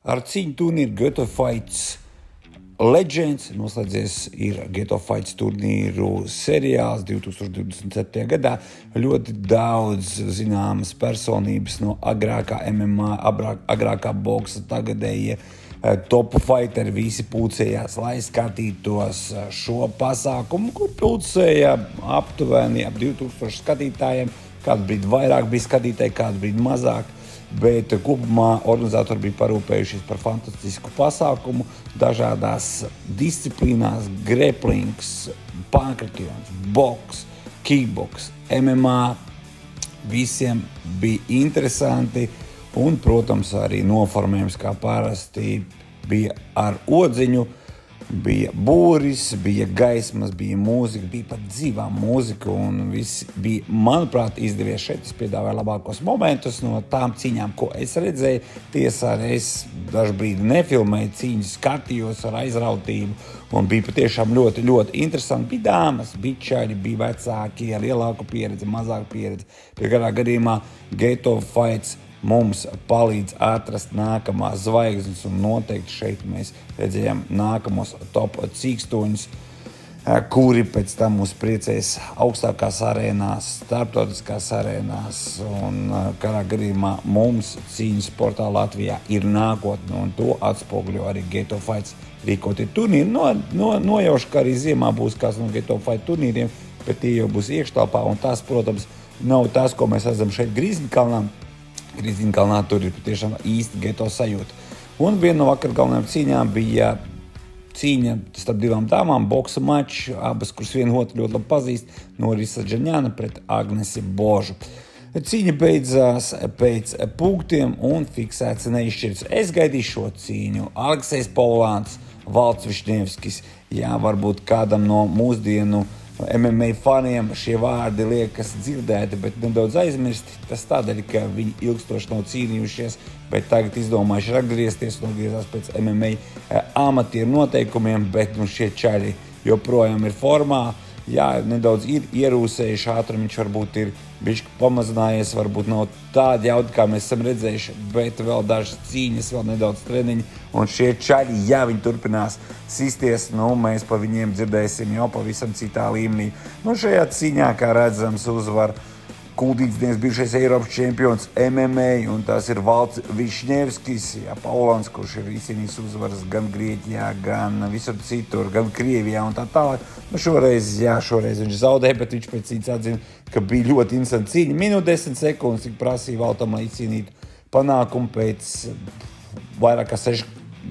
Ar cīņu turnīru Geto Fights Legends noslēdzies ir Geto Fights turnīru seriāls 2027. gadā. Ļoti daudz zināmas personības no agrākā MMA, agrākā boksa, tagadējie topu fighteri visi pulcējās, lai skatītos šo pasākumu, kur pulcēja aptuveni ap 2000 skatītājiem. Kādu brīdi vairāk bija skatītāji, kādu brīdi mazāk. Bet kopumā organizatori bija parūpējušies par fantastisku pasākumu dažādās disciplīnās, greplings, pankrations, boks, kickboks, MMA. Visiem bija interesanti un, protams, arī noformējums kā parasti bija ar odziņu. Bija būris, bija gaismas, bija mūzika, bija pat dzīvā mūzika un viss bija, manuprāt, izdevies šeit. Es piedāvāju labākos momentus no tām cīņām, ko es redzēju. Tiesā es dažu brīdi nefilmēju cīņas, skatījos ar aizrautību un bija patiešām ļoti, ļoti interesanti. Bija dāmas, bija čaļi, bija vecāki ar lielāku pieredzi, mazāku pieredzi. Pie kādā gadījumā Geto Fights mums palīdz atrast nākamās zvaigznes, un noteikti šeit mēs redzējām nākamos top cīkstoņus, kuri pēc tam mūs priecēs augstākās arēnās, starptautiskās arēnās, un kādā gadījumā mums cīņas sportā Latvijā ir nākotne, un to atspoguļo arī Geto Fights rīkotie turnīri. Nojaušu, ka arī ziemā būs kāds no Geto Fight turnīriem, bet tie jau būs iekštelpā, un tas, protams, nav tas, ko mēs redzam šeit Grīziņkalnā. Grīziņkalnā tur ir patiešām īsti geto sajūta. Un viena no vakar galvenajām cīņām bija cīņa starp divām dāmām, boksa mačs, abas, kuras vienu otru ļoti labi pazīst, Norisa Džaņāna pret Agnesi Božu. Cīņa beidzās pēc punktiem un fiksēts neizšķirts. Es gaidīju šo cīņu. Aleksejs Povlāns, Valds Višņevskis, varbūt kādam no mūsdienu MMA faniem šie vārdi liekas dzirdēti, bet nedaudz aizmirsti. Tas tādēļ, ka viņi ilgstoši nav cīnījušies, bet tagad izdomājuši atgriezties un atgriezās pēc MMA amatieru noteikumiem, bet šie čaļi joprojām ir formā. Jā, nedaudz ir ierūsējuši, ātrumiņš varbūt ir bišķi pamazinājies, varbūt nav tādi jaudi, kā mēs esam redzējuši, bet vēl dažas cīņas, vēl nedaudz treniņi, un šie čaļi, ja viņi turpinās sisties, mēs pa viņiem dzirdēsim jau pavisam citā līmenī. Šajā cīņā, kā redzams, uzvar kuldīgsnieks, bijušais Eiropas čempions MMA, un tas ir Valds Višņevskis, Paulāns, kurš ir izcīnījis uzvaras gan Grieķijā, gan visur citur, gan Krievijā un tā tālāk. Šoreiz viņš zaudēja, bet viņš pēc cīņas atzina, ka bija ļoti interesanti cīņa. Minūte 10 sekundes, cik prasīja Valdam, lai izcīnītu panākumu pēc vairāk kā 6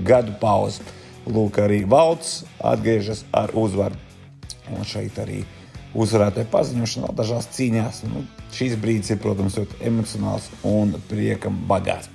gadu pauzi. Lūk, arī Valds atgriežas ar uzvaru. Un šeit arī uzvarētāju paziņošana dažās cīņās. Šīs brīdis ir, protams, ļoti emocionāls un priekam bagāts.